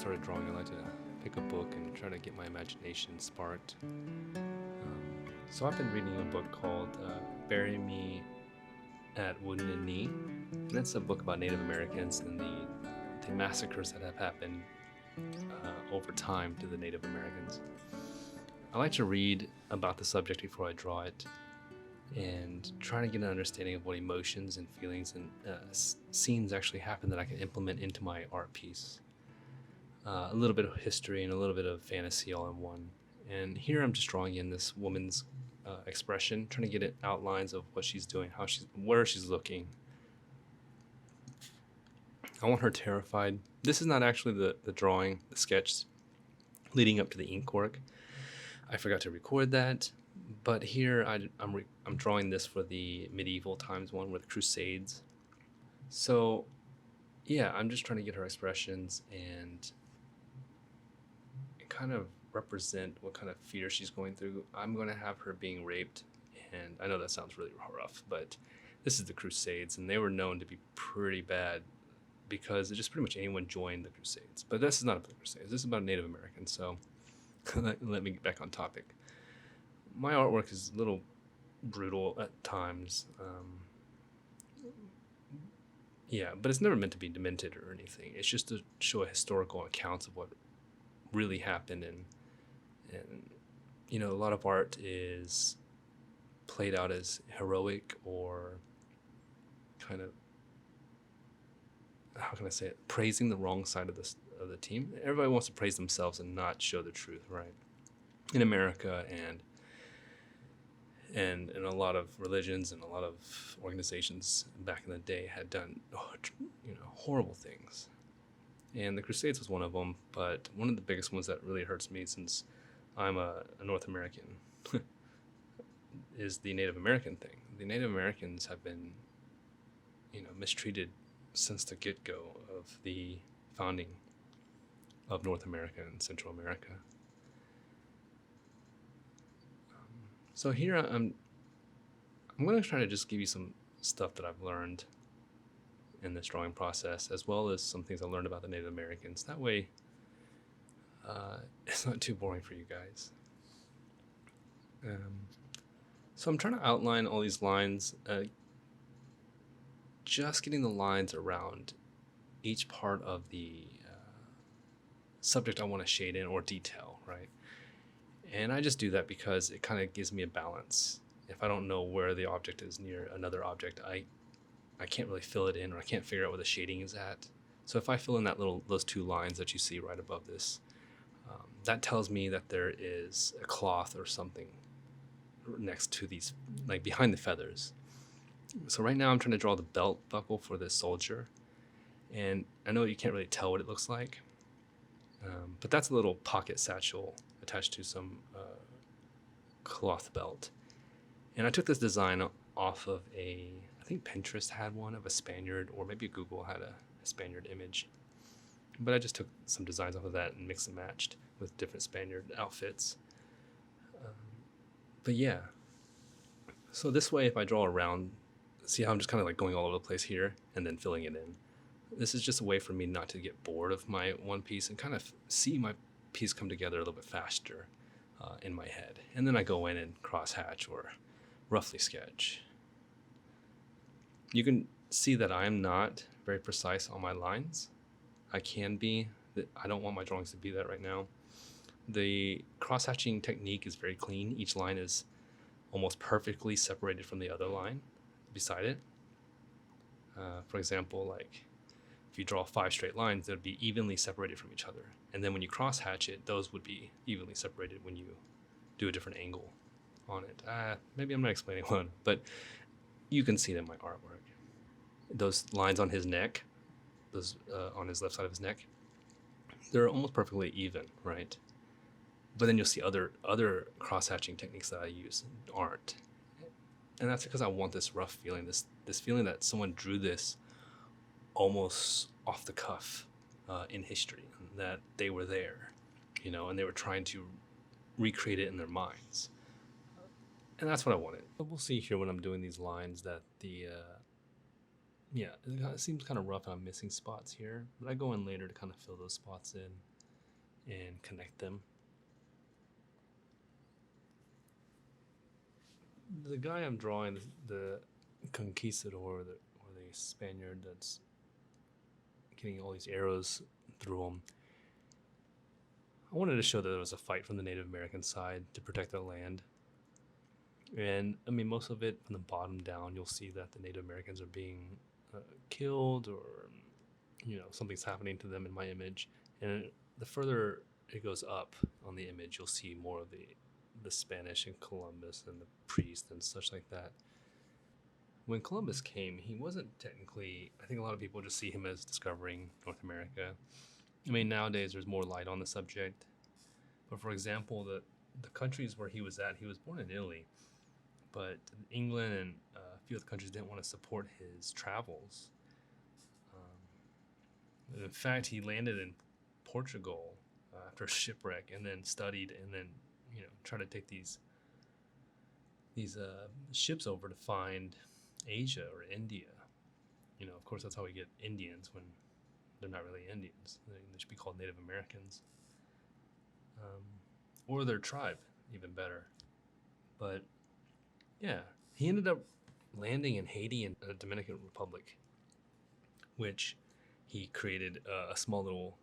started drawing, I like to pick a book and try to get my imagination sparked. So I've been reading a book called Bury Me at Wounded Knee, and it's a book about Native Americans and the massacres that have happened over time to the Native Americans. I like to read about the subject before I draw it and try to get an understanding of what emotions and feelings and scenes actually happen that I can implement into my art piece. A little bit of history and a little bit of fantasy all in one. And here I'm just drawing in this woman's expression, trying to get it outlines of what she's doing, where she's looking. I want her terrified. This is not actually the drawing, the sketch leading up to the ink work. I forgot to record that, but here I'm drawing this for the medieval times one with Crusades. So yeah, I'm just trying to get her expressions and kind of represent what kind of fear she's going through. I'm going to have her being raped, and I know that sounds really rough, but this is the Crusades, and they were known to be pretty bad because just pretty much anyone joined the Crusades. But this is not about the Crusades. This is about Native Americans, so let me get back on topic. My artwork is a little brutal at times. Yeah, but it's never meant to be demented or anything. It's just to show a historical accounts of what really happened, and you know, a lot of art is played out as heroic or kind of, how can I say it, praising the wrong side of the team. Everybody wants to praise themselves and not show the truth, right? In America and in a lot of religions and a lot of organizations back in the day had done, you know, horrible things. And the Crusades was one of them, but one of the biggest ones that really hurts me, since I'm a North American, is the Native American thing. The Native Americans have been, you know, mistreated since the get-go of the founding of North America and Central America. So here I'm going to try to just give you some stuff that I've learned in this drawing process, as well as some things I learned about the Native Americans. That way, it's not too boring for you guys. So I'm trying to outline all these lines, just getting the lines around each part of the subject I want to shade in or detail, right? And I just do that because it kind of gives me a balance. If I don't know where the object is near another object, I can't really fill it in, or I can't figure out where the shading is at. So if I fill in those two lines that you see right above this, that tells me that there is a cloth or something next to these, like behind the feathers. So right now I'm trying to draw the belt buckle for this soldier, and I know you can't really tell what it looks like, but that's a little pocket satchel attached to some cloth belt. And I took this design off of I think Pinterest had one of a Spaniard, or maybe Google had a Spaniard image. But I just took some designs off of that and mixed and matched with different Spaniard outfits. But yeah, so this way, if I draw around, see how I'm just kind of like going all over the place here and then filling it in. This is just a way for me not to get bored of my one piece and kind of see my piece come together a little bit faster in my head. And then I go in and cross-hatch or roughly sketch. You can see that I'm not very precise on my lines. I can be. I don't want my drawings to be that right now. The cross-hatching technique is very clean. Each line is almost perfectly separated from the other line beside it. For example, like if you draw 5 straight lines, they'd be evenly separated from each other. And then when you cross-hatch it, those would be evenly separated when you do a different angle on it. Maybe I'm not explaining one, but you can see it in my artwork. Those lines on his neck, those on his left side of his neck, they're almost perfectly even, right? But then you'll see other cross-hatching techniques that I use aren't. And that's because I want this rough feeling, this feeling that someone drew this almost off the cuff in history, that they were there, you know, and they were trying to recreate it in their minds. And that's what I wanted. But we'll see here when I'm doing these lines that yeah, it seems kind of rough and I'm missing spots here, but I go in later to kind of fill those spots in. and connect them. The guy I'm drawing, the conquistador, or the Spaniard that's getting all these arrows through him, I wanted to show that there was a fight from the Native American side to protect their land. And I mean, most of it from the bottom down, you'll see that the Native Americans are being killed, or something's happening to them in my image. And the further it goes up on the image, you'll see more of the Spanish and Columbus and the priest and such like that. When Columbus came, he wasn't technically, I think a lot of people just see him as discovering North America. I mean, nowadays there's more light on the subject. But for example, the countries where he was at, he was born in Italy, but England and a few other countries didn't want to support his travels. In fact, he landed in Portugal after a shipwreck, and then studied, and then tried to take these ships over to find Asia or India. Of course, that's how we get Indians when they're not really Indians. They should be called Native Americans, or their tribe, even better. But yeah, he ended up landing in Haiti and the Dominican Republic, which he created a small little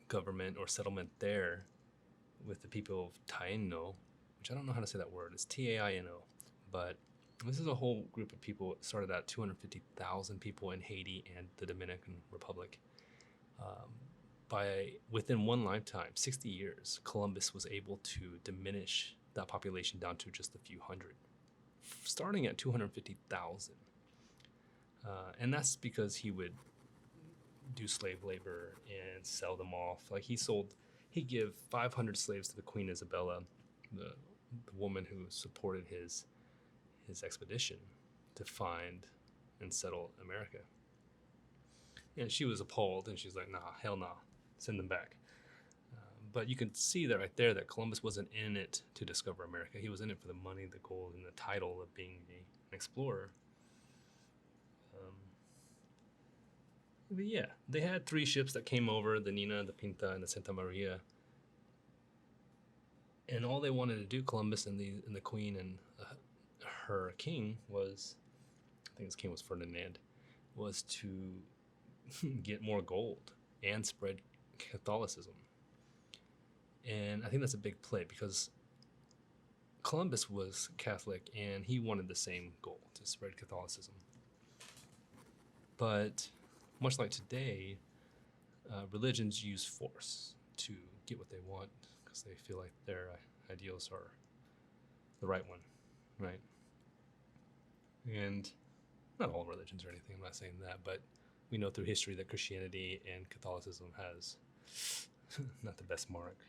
government or settlement there with the people of Taino, which I don't know how to say that word. It's Taino. But this is a whole group of people. It started at 250,000 people in Haiti and the Dominican Republic. Within one lifetime, 60 years, Columbus was able to diminish that population down to just a few hundred, starting at 250,000. And that's because he would do slave labor and sell them off. Like he'd give 500 slaves to the Queen Isabella, the woman who supported his expedition to find and settle America. And she was appalled, and she's like, nah, hell nah, send them back. But you can see that right there that Columbus wasn't in it to discover America. He was in it for the money, the gold, and the title of being an explorer. But yeah, they had 3 ships that came over, the Nina, the Pinta, and the Santa Maria. And all they wanted to do, Columbus and the Queen and her king was, I think his king was Ferdinand, was to get more gold and spread Catholicism. And I think that's a big play, because Columbus was Catholic and he wanted the same goal, to spread Catholicism. But much like today, religions use force to get what they want because they feel like their ideals are the right one, right? And not all religions or anything, I'm not saying that, but we know through history that Christianity and Catholicism has not the best mark.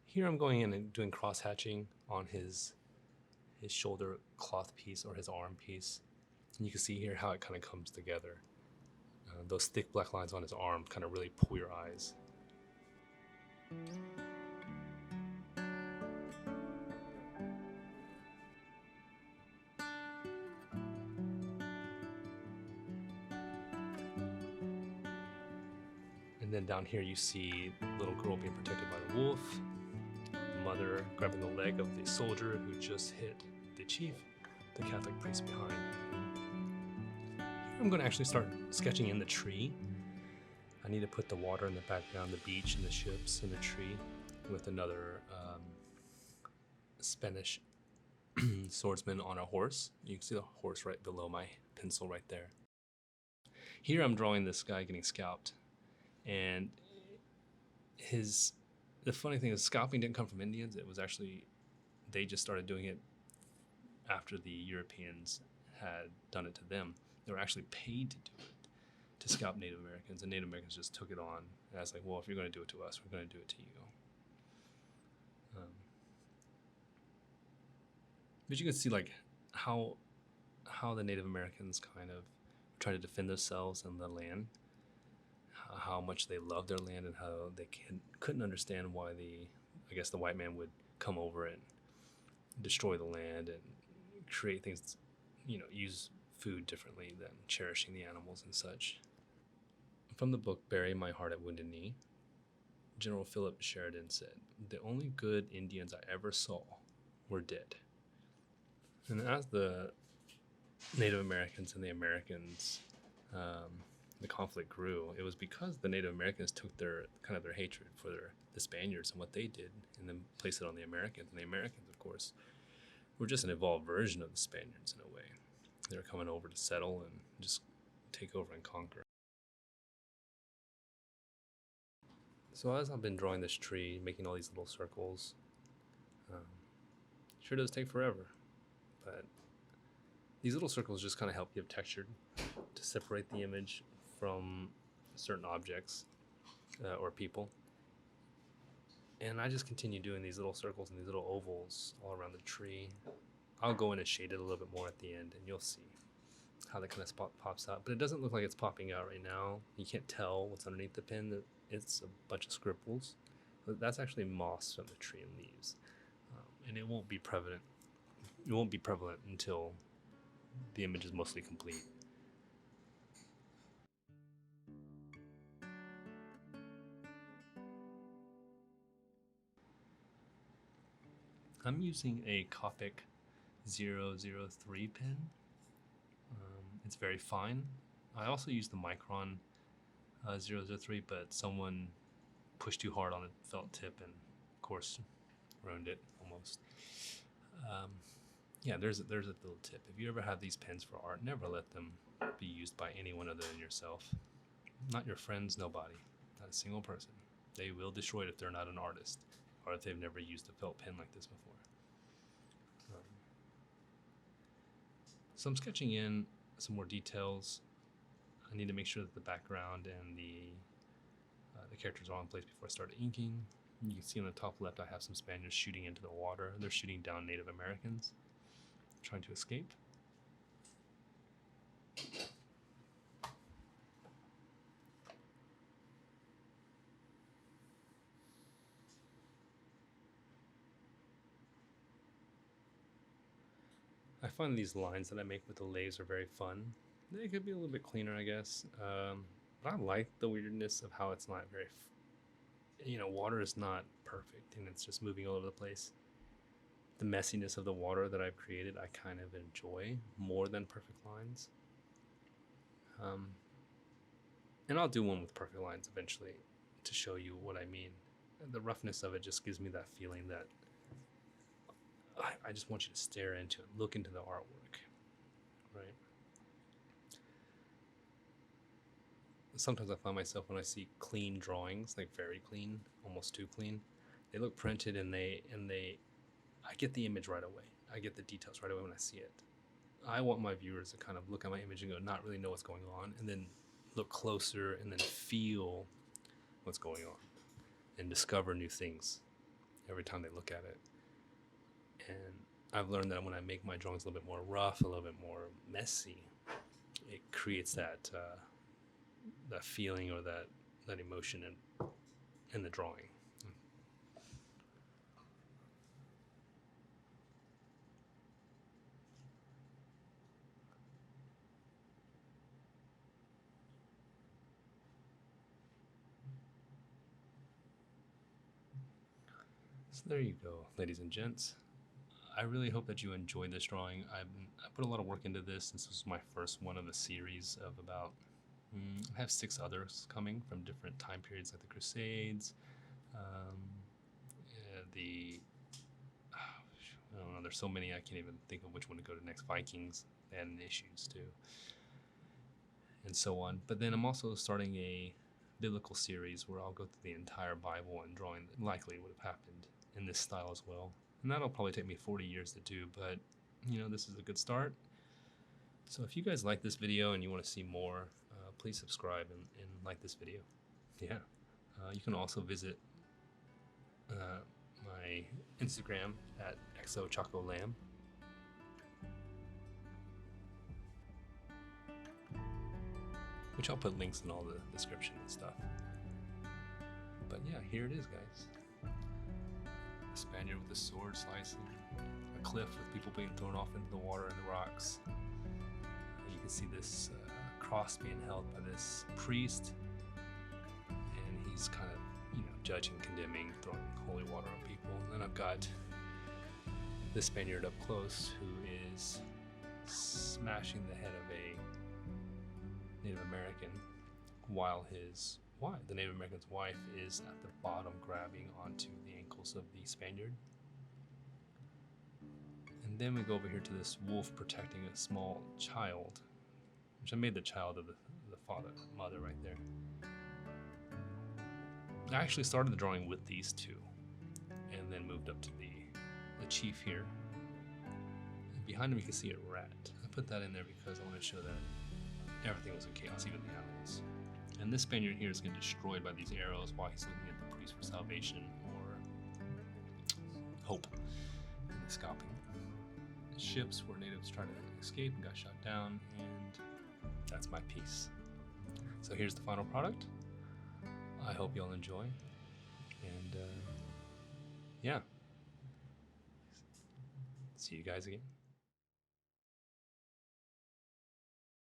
Here I'm going in and doing cross-hatching on his shoulder cloth piece or his arm piece. And you can see here how it kind of comes together. Those thick black lines on his arm kind of really pull your eyes. And then down here you see the little girl being protected by the wolf, the mother grabbing the leg of the soldier who just hit the chief, the Catholic priest behind. I'm going to actually start sketching in the tree. I need to put the water in the background, the beach and the ships and the tree, with another Spanish swordsman on a horse. You can see the horse right below my pencil right there. Here I'm drawing this guy getting scalped. And the funny thing is, scalping didn't come from Indians. It was actually, they just started doing it after the Europeans had done it to them. They were actually paid to do it, to scalp Native Americans, and Native Americans just took it on as like, well, if you're going to do it to us, we're going to do it to you. But you can see like how the Native Americans kind of try to defend themselves and the land, how much they love their land, and how they couldn't understand why the white man would come over and destroy the land and create things, use food differently than cherishing the animals and such. From the book Bury My Heart at Wounded Knee, General Philip Sheridan said, "The only good Indians I ever saw were dead." And as the Native Americans and the Americans, the conflict grew, it was because the Native Americans took their hatred for the Spaniards and what they did, and then placed it on the Americans. And the Americans, of course, were just an evolved version of the Spaniards in a way. They were coming over to settle and just take over and conquer. So as I've been drawing this tree, making all these little circles, sure does take forever, but these little circles just kind of help give texture to separate the image from certain objects or people. And I just continue doing these little circles and these little ovals all around the tree. I'll go in and shade it a little bit more at the end, and you'll see how that kind of spot pops out. But it doesn't look like it's popping out right now. You can't tell what's underneath the pen. It's a bunch of scribbles. But that's actually moss from the tree and leaves. And it won't be prevalent. It won't be prevalent until the image is mostly complete. I'm using a Copic 003 pen. It's very fine. I also use the Micron 003, but someone pushed too hard on the felt tip and, of course, ruined it almost. Yeah, there's a little tip. If you ever have these pens for art, never let them be used by anyone other than yourself. Not your friends, nobody. Not a single person. They will destroy it if they're not an artist, or if they've never used a felt pen like this before. So I'm sketching in some more details. I need to make sure that the background and the characters are all in place before I start inking. You can see on the top left I have some Spaniards shooting into the water. They're shooting down Native Americans trying to escape. I find these lines that I make with the lathes are very fun. They could be a little bit cleaner, I guess. But I like the weirdness of how it's not very, water is not perfect and it's just moving all over the place. The messiness of the water that I've created, I kind of enjoy more than perfect lines. And I'll do one with perfect lines eventually to show you what I mean. And the roughness of it just gives me that feeling that I just want you to stare into it, look into the artwork, right? Sometimes I find myself when I see clean drawings, like very clean, almost too clean, they look printed and I get the image right away. I get the details right away when I see it. I want my viewers to kind of look at my image and go, not really know what's going on, and then look closer and then feel what's going on and discover new things every time they look at it. And I've learned that when I make my drawings a little bit more rough, a little bit more messy, it creates that feeling or that emotion in the drawing. So there you go, ladies and gents. I really hope that you enjoyed this drawing. I put a lot of work into this. This was my first one of a series of about, I have 6 others coming from different time periods, like the Crusades, I don't know, there's so many I can't even think of which one to go to next. Vikings, they had issues too, and so on. But then I'm also starting a biblical series where I'll go through the entire Bible and drawing that likely would have happened in this style as well. And that'll probably take me 40 years to do, but this is a good start. So if you guys like this video and you want to see more, please subscribe and like this video. Yeah. You can also visit my Instagram at exochocolamb. Which I'll put links in all the description and stuff. But yeah, here it is, guys. A Spaniard with a sword slicing, a cliff with people being thrown off into the water and the rocks. You can see this cross being held by this priest, and he's kind of judging, condemning, throwing holy water on people. And then I've got the Spaniard up close who is smashing the head of a Native American while the Native American's wife is at the bottom grabbing onto the ankles of the Spaniard. And then we go over here to this wolf protecting a small child, which I made the child of the mother right there. I actually started the drawing with these two and then moved up to the chief here. And behind him you can see a rat. I put that in there because I want to show that everything was in chaos, even the animals. And this Spaniard here is getting destroyed by these arrows while he's looking at the priest for salvation or hope in the scalping. Ships where natives tried to escape and got shot down, and that's my piece. So here's the final product. I hope y'all enjoy, and yeah, see you guys again.